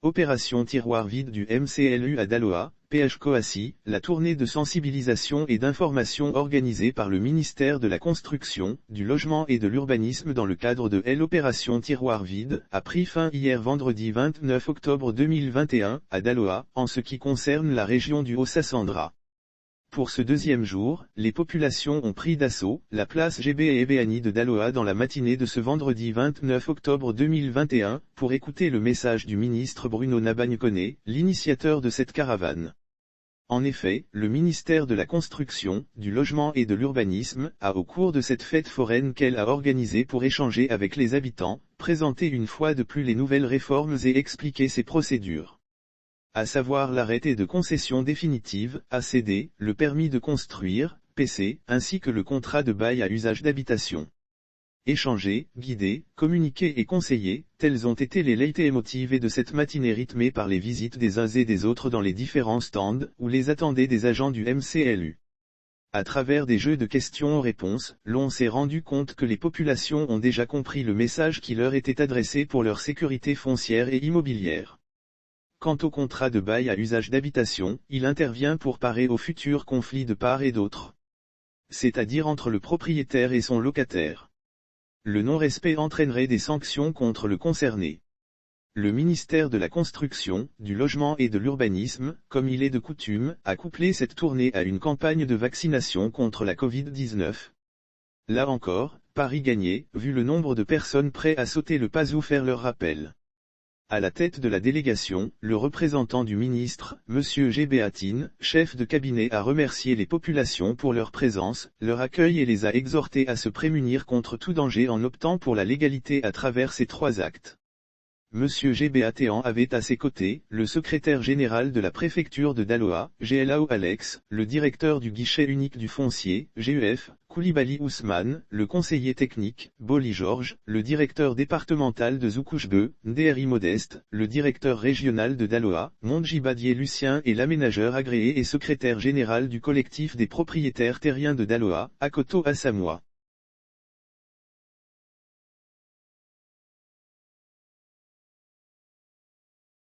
Opération tiroir vide du MCLU à Daloa, PH Coassi, la tournée de sensibilisation et d'information organisée par le ministère de la Construction, du Logement et de l'Urbanisme dans le cadre de l'opération tiroir vide, a pris fin hier vendredi 29 octobre 2021, à Daloa, en ce qui concerne la région du Haut-Sassandra. Pour ce deuxième jour, les populations ont pris d'assaut la place GB et Ebéani de Daloa dans la matinée de ce vendredi 29 octobre 2021, pour écouter le message du ministre Bruno Nabagne-Koné, l'initiateur de cette caravane. En effet, le ministère de la Construction, du Logement et de l'Urbanisme a au cours de cette fête foraine qu'elle a organisée pour échanger avec les habitants, présenter une fois de plus les nouvelles réformes et expliquer ses procédures. À savoir l'arrêté de concession définitive, ACD, le permis de construire, PC, ainsi que le contrat de bail à usage d'habitation. Échanger, guider, communiquer et conseiller, tels ont été les leitmotivs de cette matinée rythmée par les visites des uns et des autres dans les différents stands, où les attendaient des agents du MCLU. À travers des jeux de questions-réponses, l'on s'est rendu compte que les populations ont déjà compris le message qui leur était adressé pour leur sécurité foncière et immobilière. Quant au contrat de bail à usage d'habitation, il intervient pour parer aux futurs conflits de part et d'autre. C'est-à-dire entre le propriétaire et son locataire. Le non-respect entraînerait des sanctions contre le concerné. Le ministère de la Construction, du Logement et de l'Urbanisme, comme il est de coutume, a couplé cette tournée à une campagne de vaccination contre la Covid-19. Là encore, pari gagné, vu le nombre de personnes prêtes à sauter le pas ou faire leur rappel. À la tête de la délégation, le représentant du ministre, M. GB Atine, chef de cabinet, a remercié les populations pour leur présence, leur accueil et les a exhortés à se prémunir contre tout danger en optant pour la légalité à travers ces 3 actes. M. GB Atéan avait à ses côtés, le secrétaire général de la préfecture de Daloa, GLAO Alex, le directeur du guichet unique du foncier, GUF, Koulibaly Ousmane, le conseiller technique, Boli Georges, le directeur départemental de Zoukouchbe, DRI Modeste, le directeur régional de Daloa, Mondjibadier Lucien et l'aménageur agréé et secrétaire général du collectif des propriétaires terriens de Daloa, Akoto Assamoah.